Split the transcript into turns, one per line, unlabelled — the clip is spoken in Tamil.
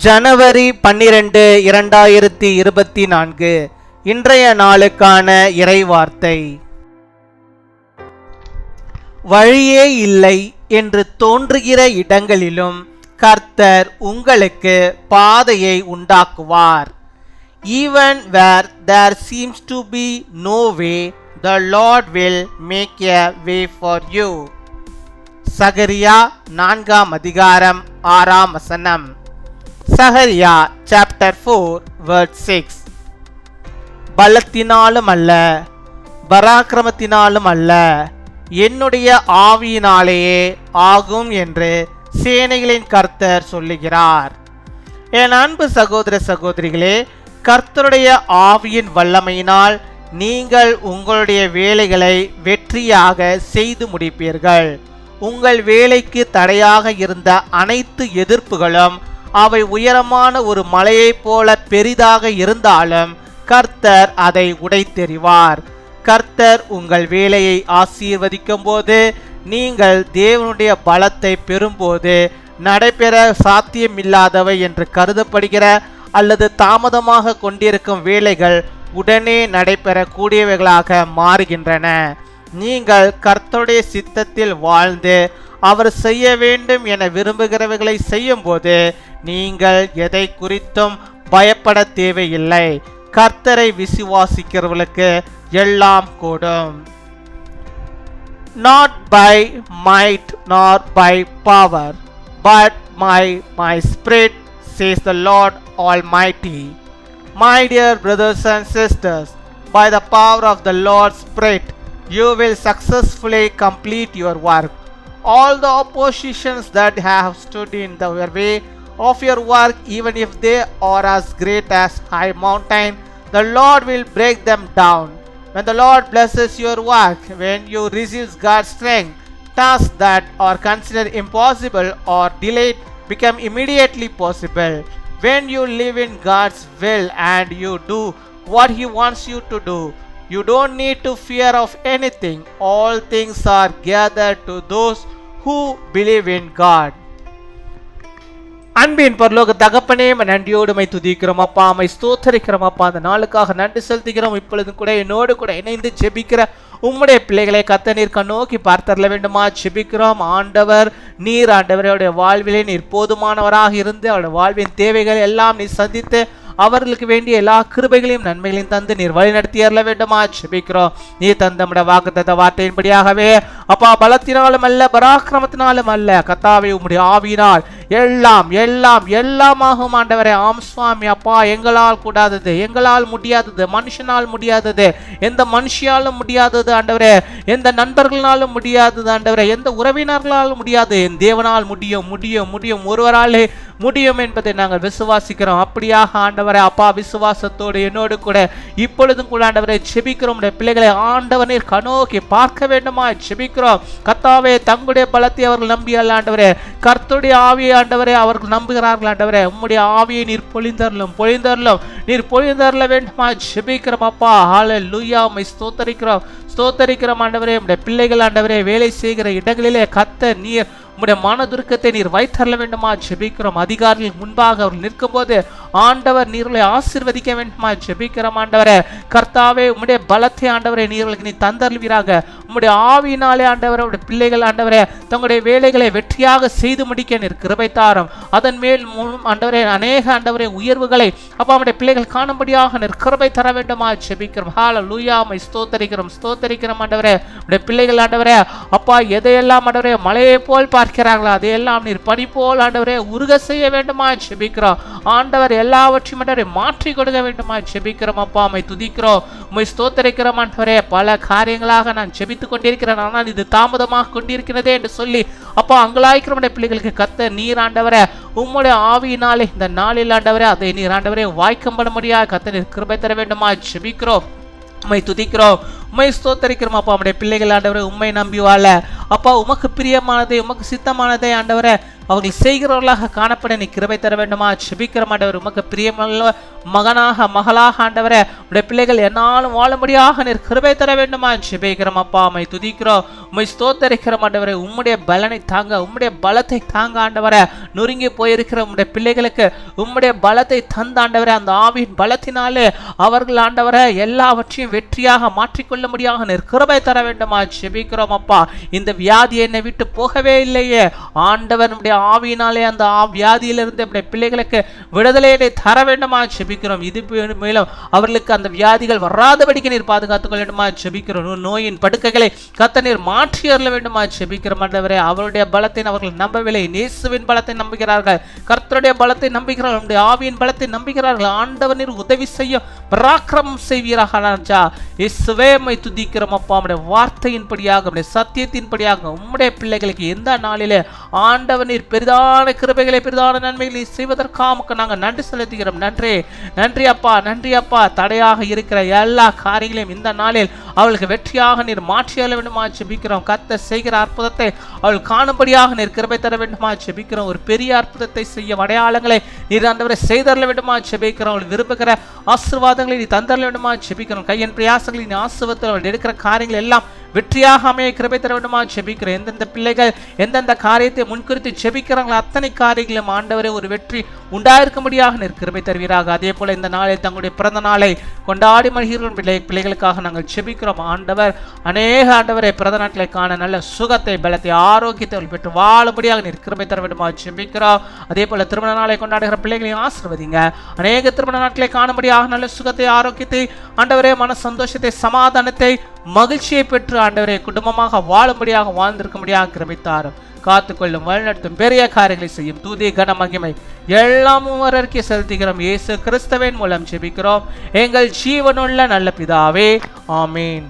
ஜனவரி 12, 2024 இன்றைய நாளுக்கான இறைவார்த்தை. வழியே இல்லை என்று தோன்றுகிற இடங்களிலும் கர்த்தர் உங்களுக்கு பாதையை உண்டாக்குவார். Even where there seems to be no way, the Lord will make a way for you. சகரியா 4 அதிகாரம் 6 சகரியா சாப்டர் 4 verse 6. பலத்தினாலும் அல்ல, பராக்கிரமத்தினாலும் அல்ல, என்னுடைய ஆவியினாலேயே ஆகும் என்று சேனைகளின் கர்த்தர் சொல்லுகிறார். என் அன்பு சகோதர சகோதரிகளே, கர்த்தருடைய ஆவியின் வல்லமையினால் நீங்கள் உங்களுடைய வேலைகளை வெற்றியாக செய்து முடிப்பீர்கள். உங்கள் வேலைக்கு தடையாக இருந்த அனைத்து எதிர்ப்புகளும் அவை உயரமான ஒரு மலையைப் போல பெரிதாக இருந்தாலும் கர்த்தர் அதை உடைத்தெறிவார். கர்த்தர் உங்கள் வேலையை ஆசீர்வதிக்கும் போது, நீங்கள் தேவனுடைய பலத்தை பெறும்போது, நடைபெற சாத்தியமில்லாதவை என்று கருதப்படுகிற அல்லது தாமதமாக கொண்டிருக்கும் வேலைகள் உடனே நடைபெறக்கூடியவைகளாக மாறுகின்றன. நீங்கள் கர்த்தருடைய சித்தத்தில் வாழ்ந்து அவர் செய்ய வேண்டும் என விரும்புகிறவைகளை செய்யும் போது நீங்கள் எதை குறித்தும் பயப்பட தேவையில்லை. கர்த்தரை விசுவாசிக்கிறவர்களுக்கு எல்லாம் கூடும். Not by might nor by power, but my spirit, says the Lord Almighty. My dear brothers and sisters, by the power of the Lord's Spirit, you will successfully complete your work. All the oppositions that have stood in the way of your work, even if they are as great as high mountain, the Lord will break them down. When the Lord blesses your work, when you receive God's strength, tasks that are considered impossible or delayed become immediately possible. When you live in God's will and you do what He wants you to do, you don't need to fear of anything. All things are gathered to those who believe in God. அன்பின் பரலோக தகப்பனே, நன்றியோடு மை துதிக்கிறோம் அப்பா, மை ஸ்தோத்தரிக்கிறோம் அப்பா. அந்த நாளுக்காக நன்றி செலுத்துகிறோம். இப்பொழுது கூட என்னோடு கூட இணைந்து ஜெபிக்கிற உம்முடைய பிள்ளைகளை கர்த்தர் நீர் கண்ணோக்கி பார்த்தரல வேண்டுமா ஜெபிக்கிறோம். ஆண்டவர் நீர் ஆண்டவருடைய வாழ்விலே நீர் போதுமானவராக இருந்து அவருடைய வாழ்வின் தேவைகள் எல்லாம் நீர் சந்தித்து அவர்களுக்கு வேண்டிய எல்லா கிருபைகளையும் நன்மைகளையும் தந்து நீர் வழி நடத்தி அருள வேண்டுமா ஜெபிக்கிறோம். நீ தந்த வாக்குத்தத்த வார்த்தையின்படியாகவே அப்பா, பலத்தினாலும் அல்ல, பராக்கிரமத்தினாலும் அல்ல, கர்த்தாவே உம்முடைய ஆவியினால் எல்லாம் எல்லாம் எல்லாமாகும் ஆண்டவரே. ஆம் சுவாமி அப்பா, எங்களால் கூடாதது, எங்களால் முடியாதது, மனுஷனால் முடியாதது, எந்த மனுஷியாலும் முடியாதது ஆண்டவரே, எந்த நண்பர்களாலும் முடியாதது ஆண்டவரே, எந்த உறவினர்களாலும் முடியாது, என் தேவனால் முடியும் முடியும் முடியும், ஒருவராலே முடியும் என்பதை நாங்கள் விசுவாசிக்கிறோம். அப்படியாக ஆண்டவரே அப்பா, விசுவாசத்தோடு என்னோடு கூட இப்பொழுதும் கூட ஆண்டவரை ஜெபிக்கிறோம். பிள்ளைகளை ஆண்டவர் நீர் கண்ணோக்கி பார்க்க வேண்டுமா ஜெபிக்கிறோம். கர்த்தாவே, தங்களுடைய பலத்தை அவர்கள் நம்பி அல்ல ஆண்டவரே, கர்த்தருடைய ஆவியை ஆண்டவரே அவர்கள் நம்புகிறார்கள் ஆண்டவரே. உம்முடைய ஆவியை நீர் பொழிந்தருளும் நீர் பொழிந்தருள வேண்டுமா ஜெபிக்கிறோம் அப்பா. ஹல்லேலூயா, உம்மை ஸ்தோத்தரிக்கிறோம் ஆண்டவரே. உம்முடைய பிள்ளைகள் ஆண்டவரே வேலை செய்கிற இடங்களிலே கர்த்தர் நீர் உம்முடைய மனதுருக்கத்தை நீர் வைத்தரல வேண்டுமா ஜெபிக்கிறோம். அதிகாரிகள் முன்பாக அவர்கள் நிற்கும் போது ஆண்டவர் நீர்களை ஆசீர்வதிக்க வேண்டுமா ஜெபிக்கிறோம் ஆண்டவரே. கர்த்தாவே, உம்முடைய பலத்தை ஆண்டவரே நீர்களுக்கு நீ தந்தருள்வீராக. உம்முடைய ஆவியினாலே ஆண்டவரே உடைய பிள்ளைகள் ஆண்டவரே தங்களுடைய வேலைகளை வெற்றியாக செய்து முடிக்க நீர் கிருபை தாரும். அதன் மேல் ஆண்டவரே அநேக ஆண்டவரே உயர்வுகளை அப்பா உடைய பிள்ளைகள் காணும்படியாக நீர் கிருபை தர வேண்டுமா ஜெபிக்கிறோம். ஹல்லேலூயா, உம்மை ஸ்தோத்தரிக்கிறோம் ஆண்டவரே. உடைய பிள்ளைகள் ஆண்டவரே அப்பா எதையெல்லாம் ஆண்டவரே மலையை போல் பார்க்கிறார்களா, அதையெல்லாம் நீர் பனி போல் ஆண்டவரே உருக செய்ய வேண்டுமா ஜெபிக்கிறோம் ஆண்டவர். எல்லாவற்றையும் ஆண்டவரே மாற்றி கொடுக்க வேண்டுமா ஜெபிக்கிறோம் அப்பா. உம்மை துதிக்கிறோம், உம்மை ஸ்தோத்தரிக்கிறோம் ஆண்டவரே. பல காரியங்களாக நான் ஜெபித்துக் கொண்டிருக்கிறேன், ஆனால் இது தாமதமாக கொண்டிருக்கிறதே என்று சொல்லி அப்பா அங்கலாய்க்கிற பிள்ளைகளுக்கு கர்த்தர் நீர் ஆண்டவரே உம்முடைய ஆவியினாலே இந்த நாளில் ஆண்டவரே அதை நீர் ஆண்டவரே வாய்க்கப்பட முடியாது கர்த்தர் நீர் கிருபை தர வேண்டுமா ஜெபிக்கிறோம். உம்மை துதிக்கிறோம், உம்மை ஸ்தோத்தரிக்கிறோம் அப்பா. நம்முடைய பிள்ளைகள் ஆண்டவரை உம்மை நம்பி வாழ அப்பா உமக்கு பிரியமானதை உமக்கு சித்தமானதை ஆண்டவரை அவர்கள் செய்கிறவர்களாக காணப்பட நீ கிருபை தர வேண்டுமா ஜெபிக்கிறோம் ஆண்டவர். உமக்கு பிரியமுள்ள மகனாக மகளாக ஆண்டவரை உடைய பிள்ளைகள் என்னாலும் வாழும்படியாக நீர் கிருபை தர வேண்டுமா ஜெபிக்கிறோம் அப்பா. உம்மை துதிக்கிறோம், உம்மை ஸ்தோத்தரிக்கிறோம் ஆண்டவரை. உம்முடைய பலனை தாங்க, உம்முடைய பலத்தை தாங்க ஆண்டவரை. நொறுங்கி போயிருக்கிற உம்முடைய பிள்ளைகளுக்கு உம்முடைய பலத்தை தந்த ஆண்டவரை, அந்த ஆவியின் பலத்தினாலே அவர்கள் ஆண்டவரை எல்லாவற்றையும் வெற்றியாக மாற்றிக்கொள்ள முடியாக நீர் கிருபை தர வேண்டுமா ஜெபிக்கிறோம் அப்பா. இந்த வியாதி என்னை விட்டு போகவே இல்லையே ஆண்டவர், நம்முடைய ஆவியினாலே அந்த வியாதியிலிருந்து நம்முடைய பிள்ளைகளுக்கு விடுதலையை தர வேண்டுமா ஜெபிக்கிறோம். இது மேலும் அவர்களுக்கு அந்த வியாதிகள் வராதபடிக்கு நீர் பாதுகாத்துக் கொள்ள வேண்டுமா ஜெபிக்கிறோம். நோயின் படுக்கைகளை கர்த்தர் நீர் மாற்றி அருள வேண்டுமா ஜெபிக்கிறோம் ஆண்டவரே. அவருடைய பலத்தை அவர்கள் நம்பவில்லை, இயேசுவின் பலத்தை நம்புகிறார்கள், கர்த்தருடைய பலத்தை நம்புகிறார்கள், நம்முடைய ஆவியின் பலத்தை நம்புகிறார்கள். ஆண்டவர் நீர் உதவி செய்ய பராக்கிரமம் செய்வீராக ராஜா. இயேசுவே உம்மை துதிக்கிறோம் அப்பா. நம்முடைய வார்த்தையின்படியாக, நம்முடைய சத்தியத்தின்படியாக உம்முடைய பிள்ளைகளுக்கு எந்த நாளிலே ஆண்டவர் நீர் பெரிதான கிருபைகளை பெரிதான நன்மைகளை செய்வதற்காக நாங்கள் நன்றி செலுத்துகிறோம். நன்றி அப்பா, நன்றி அப்பா. தடையாக இருக்கிற எல்லா காரியங்களையும் இந்த நாளில் அவளுக்கு வெற்றியாக நீர் மாற்றி அருள வேண்டுமா ஜெபிக்கிறோம். கர்த்தர் செய்கிற அற்புதத்தை அவள் காணும்படியாக நீர் கிருபை தர வேண்டுமா ஜெபிக்கிறோம். ஒரு பெரிய அற்புதத்தை செய்ய அடையாளங்களை நீர் ஆண்டவரை செய்தரல வேண்டுமா ஜெபிக்கிறோம். அவள் விரும்புகிற ஆசீர்வாதங்களை நீ தந்தரல வேண்டுமா ஜெபிக்கிறோம். கையின் பிரயாசங்களை நீ ஆசீர்வதித்து அவள் எடுக்கிற காரியங்கள் எல்லாம் வெற்றியாக அமைய கிருபை தர வேண்டுமா ஜெபிக்கிறோம். எந்தெந்த பிள்ளைகள் எந்தெந்த காரியத்தை முன்குறித்து ஜெபிக்கிறாங்களோ அத்தனை காரியங்களும் ஆண்டவரே ஒரு வெற்றி உண்டாயிருக்கும்படியாக நீர் கிருபை தருவீராக. அதே போல இந்த நாளில் தங்களுடைய பிறந்த நாளை கொண்டாடி மகிழ்கிற பிள்ளைகளுக்காக நாங்கள் ஜெபிக்கிறோம் ஆண்டவர். அநேக ஆண்டவரை பிறந்த நாட்களை காண நல்ல சுகத்தை, பலத்தை, ஆரோக்கியத்தை பெற்று வாழும்படியாக நீர் கிருபை தர வேண்டுமா ஜெபிக்கிறோம். அதே போல திருமண நாளை கொண்டாடுகிற பிள்ளைகளையும் ஆசீர்வதிங்க. அநேக திருமண நாட்களை காணும்படியாக நல்ல சுகத்தை, ஆரோக்கியத்தை ஆண்டவரே, மன சந்தோஷத்தை, சமாதானத்தை, மகிழ்ச்சியை பெற்று ஆண்டவரே குடும்பமாக வாழும்படியாக வாழ்ந்திருக்கும்படியாக கிருபைத்தாரும். காத்துக்கொள்ளும், வழிநடத்தும், பெரிய காரியங்களை செய்யும் தூதி கன மகிமை எல்லாமும் வரற்கே செலுத்துகிறோம். இயேசு கிறிஸ்துவின் மூலம் ஜெபிக்கிறோம் எங்கள் ஜீவனுள்ள நல்ல பிதாவே, ஆமீன்.